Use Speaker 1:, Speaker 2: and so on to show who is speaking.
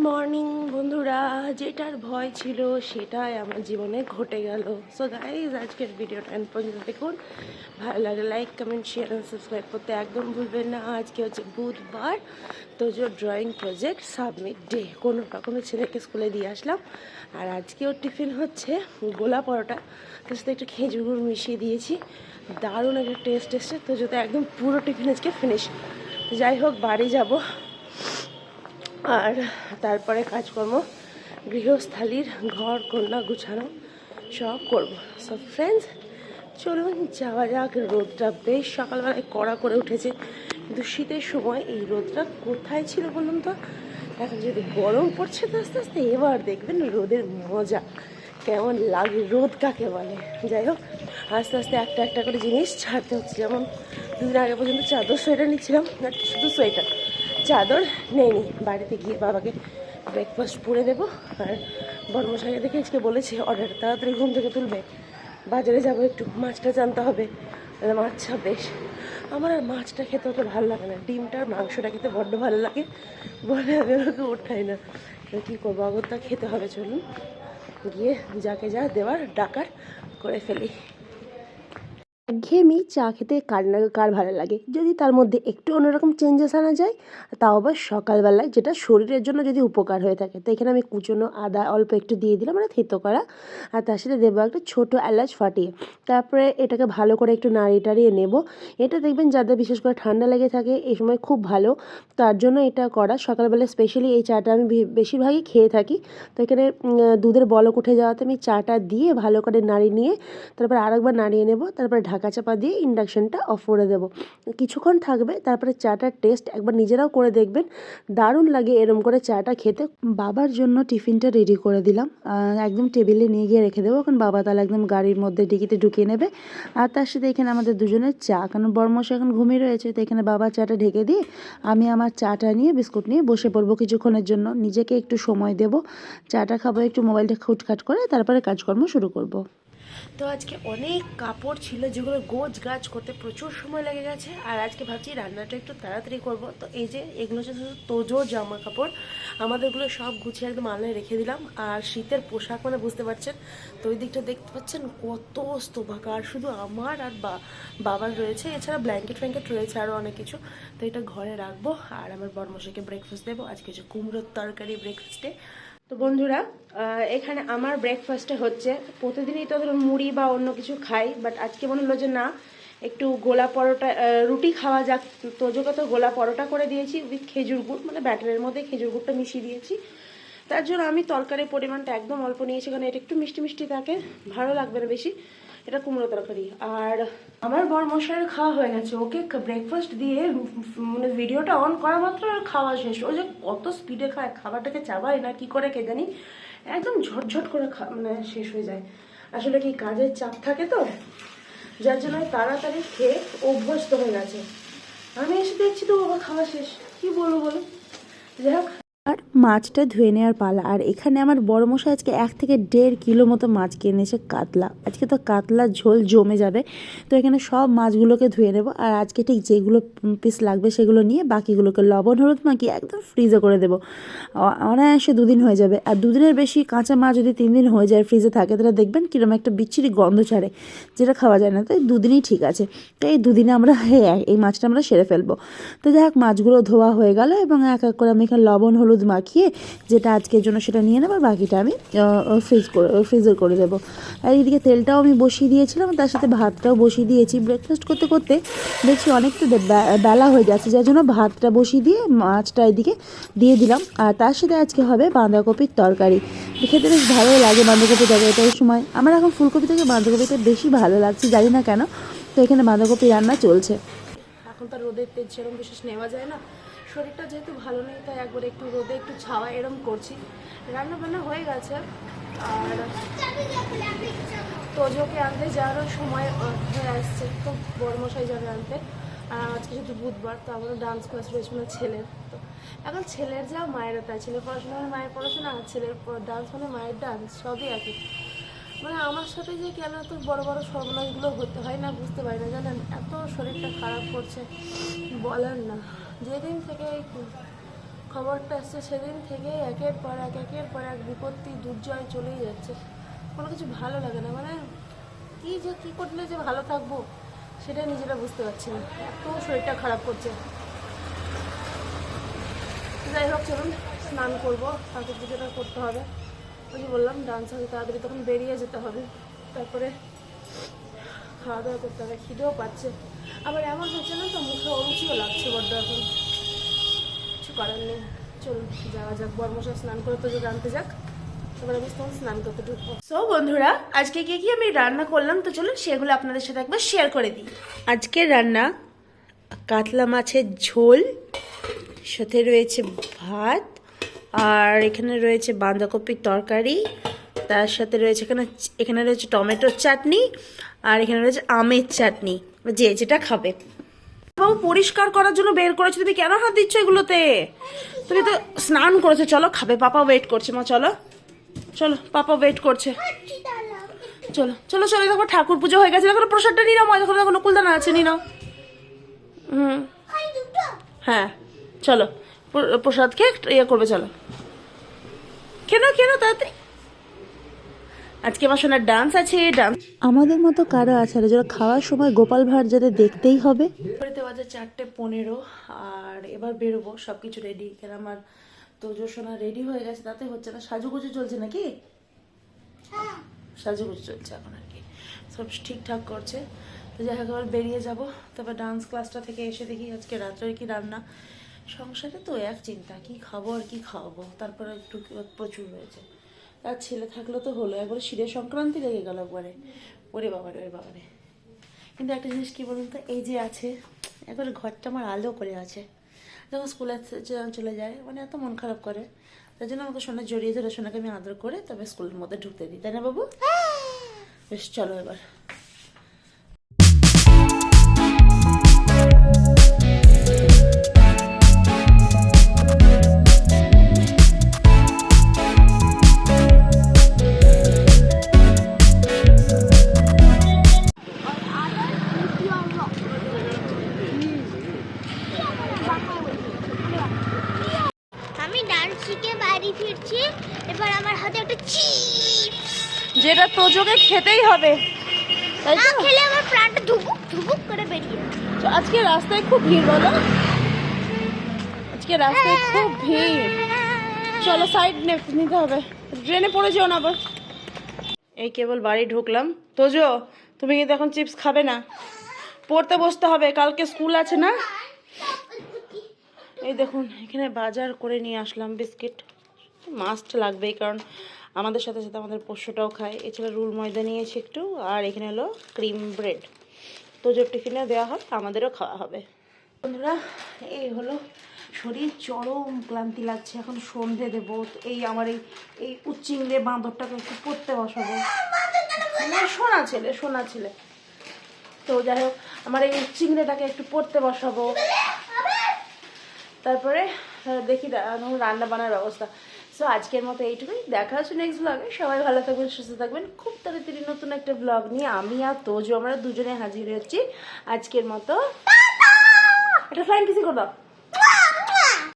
Speaker 1: Morning বন্ধুরা, যেটার ভয় ছিল সেটাই আমার জীবনে ঘটে গেল। সো গাইজ, আজকের ভিডিওটা এন্ড পর্যন্ত দেখুন। ভালো লাগে like comment share and subscribe করতে একদম ভুলবেন না। আজকে হচ্ছে বুধবার, তো যে ড্রয়িং প্রজেক্ট সাবমিট ডে, কোনো রকমের ছেলেকে স্কুলে দিয়ে আসলাম। আর আজকে ওর টিফিন হচ্ছে গোলা পরোটা, তার সাথে একটু খেজুর গুড় মিশিয়ে দিয়েছি। দারুণ একটা টেস্ট এসছে, তো যাতে একদম পুরো টিফিন আজকে ফিনিশ। যাই হোক, বাড়ি যাব আর তারপরে কাজকর্ম, গৃহস্থালির ঘর কন্যা গুছানো সব করব। সো ফ্রেন্ডস, চলুন যাওয়া যাক। রোদটা বেশ সকালবেলায় কড়া করে উঠেছে, কিন্তু শীতের সময় এই রোদটা কোথায় ছিল বলুন তো। এখন যদি গরম পড়ছে তো আস্তে আস্তে, এবার দেখবেন রোদের মজা কেমন লাগে, রোদ কাকে বলে। যাই হোক, আস্তে আস্তে একটা একটা করে জিনিস ছাড়তে হচ্ছে। যেমন দুদিন আগে পর্যন্ত চাদর সোয়েটার নিচ্ছিলাম, শুধু সোয়েটার, চাদর নেইনি। বাড়িতে গিয়ে বাবাকে ব্রেকফাস্ট পরে দেবো। আর বর্মশাইকে দেখে আজকে বলেছে অর্ডার তাড়াতাড়ি ঘুম থেকে তুলবে, বাজারে যাবো, একটু মাছটা জানতে হবে। মাছটা বেশ, আমার আর মাছটা খেতে অত ভালো লাগে না, ডিমটার মাংসটা খেতে বড্ড ভালো লাগে বলে আমি ওকে ওঠাই না। কী করবো, অগত্যা খেতে হবে। চলুন গিয়ে যাকে যা দেওয়ার ডাকার করে ফেলি। ঘেয়েমি চা খেতে কার ভালো লাগে, যদি তার মধ্যে একটু অন্যরকম চেঞ্জেস আনা যায়, তাও আবার সকালবেলায়, যেটা শরীরের জন্য যদি উপকার হয়ে থাকে। তো এখানে আমি কুচনো আদা অল্প একটু দিয়ে দিলাম, মানে থেতো করা, আর তার সাথে দেবো একটা ছোটো এলাচ ফাটিয়ে। তারপরে এটাকে ভালো করে একটু নাড়িয়ে টাড়িয়ে নেব। এটা দেখবেন যাদের বিশেষ করে ঠান্ডা লেগে থাকে এই সময় খুব ভালো, তার জন্য এটা করা। সকালবেলা স্পেশালি এই চাটা আমি বেশিরভাগই খেয়ে থাকি। তো এখানে দুধের বলক উঠে যাওয়াতে আমি চাটা দিয়ে ভালো করে নাড়িয়ে নিয়ে তারপরে আরেকবার নাড়িয়ে নেব। তারপরে ঢাকা চাপা দিয়ে ইন্ডাকশানটা অফ করে দেবো। কিছুক্ষণ থাকবে, তারপরে চাটার টেস্ট একবার নিজেরাও করে দেখবেন, দারুণ লাগে এরম করে চাটা খেতে। বাবার জন্য টিফিনটা রেডি করে দিলাম, একদম টেবিলে নিয়ে গিয়ে রেখে দেবো, কারণ বাবা তাহলে একদম গাড়ির মধ্যে ডিকিতে ঢুকিয়ে নেবে। আর তার সাথে এখানে আমাদের দুজনের চা, কারণ বর্মশাই এখন ঘুমিয়ে রয়েছে। তো এখানে বাবা চাটা ঢেকে দিয়ে আমি আমার চাটা নিয়ে বিস্কুট নিয়ে বসে পড়বো কিছুক্ষণের জন্য, নিজেকে একটু সময় দেবো, চাটা খাবো, একটু মোবাইলটা খুটখাট করে তারপরে কাজকর্ম শুরু করব। তো আজকে অনেক কাপড় ছিল যেগুলো গোছ গাছ করতে প্রচুর সময় লেগে গেছে। আর আজকে ভাবছি রান্নাটা একটু তাড়াতাড়ি করব। তো এই যে এগুলো হচ্ছে তোজো জামা কাপড়, আমাদেরগুলো সব গুছিয়ে একদম আলনায় রেখে দিলাম। আর শীতের পোশাক মানে বুঝতে পারছেন, তো ওই দিকটা দেখতে পাচ্ছেন কত স্তূপাকার, শুধু আমার আর বাবার রয়েছে, এছাড়া ব্ল্যাঙ্কেট ফ্ল্যাঙ্কেট রয়েছে আরও অনেক কিছু। তো এটা ঘরে রাখবো। আর আমার বড়মশাইকে ব্রেকফাস্ট দেবো, আজকে হচ্ছে কুমড়োর তরকারি ব্রেকফাস্টে। তো বন্ধুরা, এখানে আমার ব্রেকফাস্টে হচ্ছে, প্রতিদিনই তো ধরুন মুড়ি বা অন্য কিছু খাই, বাট আজকে মনে হলো যে না, একটু গোলা পরোটা, রুটি খাওয়া যাক। তোজোকে তো গোলা পরোটা করে দিয়েছি উইথ খেজুর গুড়, মানে ব্যাটারের মধ্যে খেজুর গুড়টা মিশিয়ে দিয়েছি। তার জন্য আমি তরকারির পরিমাণটা একদম অল্প নিয়েছি, কারণ এটা একটু মিষ্টি মিষ্টি থাকে, ভালো লাগবে না বেশি। এটা কুমড়ো তরকারি। আর আমার বর মশাইয়ের খাওয়া হয়ে গেছে, ওকে ব্রেকফাস্ট দিয়ে মানে ভিডিওটা অন করা মাত্র আর খাওয়া শেষ। ও যে কত স্পিডে খায়, খাবারটাকে চাবায় না কি করে কে জানি, একদম ঝটঝট করে মানে শেষ হয়ে যায়। আসলে কি কাজের চাপ থাকে তো, যার জন্য তাড়াতাড়ি খেয়ে অভ্যস্ত হয়ে গেছে। আমি এসে দেখছি তো বাবা খাওয়া শেষ, কি বলবো বলো। যাই হোক, আর মাছটা ধুয়ে নেওয়ার পালা। আর এখানে আমার বড় মশাই আজকে 1 থেকে 1.5 কিলো মতো মাছ কিনেছে, কাতলা। আজকে তো কাতলা ঝোল জমে যাবে। তো এখানে সব মাছগুলোকে ধুয়ে নেব। আর আজকে ঠিক যেগুলো পিস লাগবে সেগুলো নিয়ে বাকিগুলোকে লবণ হলুদ মাখিয়ে একদম ফ্রিজে করে দেবো। অনায়াসে 2 দিন হয়ে যাবে। আর 2 দিনের বেশি কাঁচা মাছ যদি 3 দিন হয়ে যায় ফ্রিজে থাকে, তাহলে দেখবেন কীরকম একটা বিচ্ছিরি গন্ধ ছাড়ে, যেটা খাওয়া যায় না। তো 2 দিনই ঠিক আছে। তো এই 2 দিনে আমরা এই মাছটা আমরা সেরে ফেলবো। তো যাই হোক, মাছগুলো ধোয়া হয়ে গেল এবং এক এক করে আমি এখানে লবণ হলুদ মাখিয়ে যেটা আজকের জন্য সেটা নিয়ে নেব, আর বাকিটা আমি ফ্রিজে করে দেবো। আর এইদিকে তেলটাও আমি বসিয়ে দিয়েছিলাম, তার সাথে ভাতটাও বসিয়ে দিয়েছি। ব্রেকফাস্ট করতে করতে দেখছি অনেকটা বেলা হয়ে যাচ্ছে, যার জন্য ভাতটা বসিয়ে দিয়ে মাছটা এদিকে দিয়ে দিলাম। আর তার সাথে আজকে হবে বাঁধাকপির তরকারি। খেতে বেশ ভালোই লাগে বাঁধাকপির তরকারিটা। এই সময় আমার এখন ফুলকপি থেকে বাঁধাকপিটা বেশি ভালো লাগছে, জানি না কেন। তো এখানে বাঁধাকপি রান্না চলছে। এখন তো রোদের তেজ সেরকম বিশেষ নেওয়া যায় না, শরীরটা যেহেতু ভালো নেই, তাই একবার একটু রোদে একটু ছাওয়া এরম করছি। রান্না বান্না হয়ে গেছে। আর তোজোকে আনতে যাওয়ারও সময় হয়ে আসছে, তো বড়মশাই যাবে আনতে। আর আজকে যেহেতু বুধবার, তো আমারও ডান্স ক্লাস রয়েছে মানে ছেলের। তো এখন ছেলের যা মায়েরও তাই, ছেলের পড়াশোনা মানে মায়ের পড়াশোনা, আর ছেলের ডান্স মানে মায়ের ডান্স, সবই একই। মানে আমার সাথে যে কেন এত বড় বড় সর্বনাশগুলো হতে হয় না বুঝতে পারি না, জানেন। এত শরীরটা খারাপ করছে বলার না। যেদিন থেকে খবরটা আসছে সেদিন থেকে একের পর এক বিপত্তি দুর্জয় চলেই যাচ্ছে। কোনো কিছু ভালো লাগে না, মানে কী করলে যে ভালো থাকবো সেটা নিজেরা বুঝতে পারছি না, এত শরীরটা খারাপ করছে। যাই হোক, চলুন স্নান করবো, ঠাকুর পুজোটা করতে হবে। ওই যে বললাম ডান্স হবে তাড়াতাড়ি, তখন বেরিয়ে যেতে হবে, তারপরে খাওয়া দাওয়া করতে হবে। খিদেও পাচ্ছে, আবার এমন হচ্ছে না তো মুখে অরুচিও লাগছে বড্ড এখন, কিছু করার নেই। চলুন যাওয়া যাক, বর্মশা স্নান করে তো যে জানতে যাক, তারপরে আমি তখন স্নান করতে ঢুকবো। সো বন্ধুরা, আজকে কি আমি রান্না করলাম তো চলুন সেগুলো আপনাদের সাথে একবার শেয়ার করে দিই। আজকের রান্না কাতলা মাছের ঝোল, সাথে রয়েছে ভাত, আর এখানে রয়েছে বাঁধাকপির তরকারি, তার সাথে রয়েছে এখানে রয়েছে টমেটোর চাটনি, আর এখানে রয়েছে আমের চাটনি, যে যেটা খাবে। বাবু পরিষ্কার করার জন্য বের করেছো, তুমি কেন হাত দিচ্ছ এগুলোতে? তুমি তো স্নান করেছো, চলো খাবে, পাপা ওয়েট করছে। মা চলো চলো, পাপা ওয়েট করছে, চলো চলো চলো। দেখো ঠাকুর পুজো হয়ে গেছে, দেখো প্রসাদটা নিয়ে নাও, মা দেখো দেখো নকুলদানা আছে, নিয়ে নাও। হ্যাঁ চলো, প্রসাদ খেয়ে ইয়ে করবে, চলো কেন কেন তাড়াতাড়ি। আজকে আমার সোনার ডান্স আছে, ডান্স। আমাদের মতো কারো আছে যারা খাওয়ার সময় গোপাল ভাঁড় যাদের দেখতেই হবে। বাড়িতে বাজে 4:15, আর এবার বেরোবো, সব কিছু রেডি। কেন আমার তোজো সোনা রেডি হয়ে গেছে, তাতে হচ্ছে না। সাজুগুজু চলছে নাকি? সাজুগুজু চলছে এখন আর কি, সব ঠিকঠাক করছে। তো যাই হোক এবার বেরিয়ে যাবো। তারপর ডান্স ক্লাসটা থেকে এসে দেখি আজকে রাত্রে কি রান্না। সংসারে তো এক চিন্তা, কি খাবো আর কি খাওয়াবো, তারপরে একটু প্রচুর হয়েছে। আর ছেলে থাকলে তো হলো, একবারে শিরের সংক্রান্তি লেগে গেল একবারে, ওরে বাবারে ওরে বাবারে। কিন্তু একটা জিনিস কি বলুন তো, এই যে আছে একবারে ঘরটা আমার আলো করে আছে। যখন স্কুলে চলে যায় মানে এত মন খারাপ করে, তার জন্য আমাকে সোনা জড়িয়ে ধরে সোনাকে আমি আদর করে তবে স্কুলের মধ্যে ঢুকতে দিই, তাই না বাবু? বেশ চলো এবার।
Speaker 2: ফিরছি, এবার আমার হাতে একটা চিপস,
Speaker 1: যেটা তোজোকে খেতেই হবে, তাই
Speaker 2: না
Speaker 1: তো?
Speaker 2: খেলে আমার প্রাণটা ধুবুক ধুবুক করে বেরিয়ে।
Speaker 1: আজকে রাস্তায় খুব ভিড়, বলো? আজকে রাস্তায় খুব ভিড়, চলো সাইড নিতে হবে, ট্রেনে পড়ে যেও না আবার। এই কেবল বাড়ি ঢুকলাম। তোজো তুমি কিন্তু এখন চিপস খাবে না, পড়তে বসতে হবে, কালকে স্কুল আছে না। এই দেখুন এখানে বাজার করে নিয়ে আসলাম, বিস্কিট মাস্ট লাগবেই, কারণ আমাদের সাথে সাথে আমাদের পোষ্যটাও খায়। এছাড়া রুল ময়দা নিয়েছি একটু, আর এখানে হলো ক্রিম ব্রেড, তোজোর টিফিনে দেওয়া হয়, আমাদেরও খাওয়া হবে। বন্ধুরা এই হলো, শরীর চরম ক্লান্তি লাগছে, এখন সন্ধে দেবো। এই আমার এই উচ্চিংড়ে বাঁদরটাকে একটু পড়তে বসাবো। শোনা ছেলে তো যাই হোক, আমার এই উচ্চিংড়েটাকে একটু পড়তে বসাবো, তারপরে দেখি রান্না বান্নার ব্যবস্থা। সো আজকের মতো এইটুকুই, দেখা হচ্ছে নেক্সট ব্লগে। সবাই ভালো থাকবেন, সুস্থ থাকবেন। খুব তাড়াতাড়ি নতুন একটা ব্লগ নিয়ে আমি আর তোজো আমরা দুজনে হাজির হচ্ছি। আজকের মতো একটা ফ্লাইং কিসি করে দাও।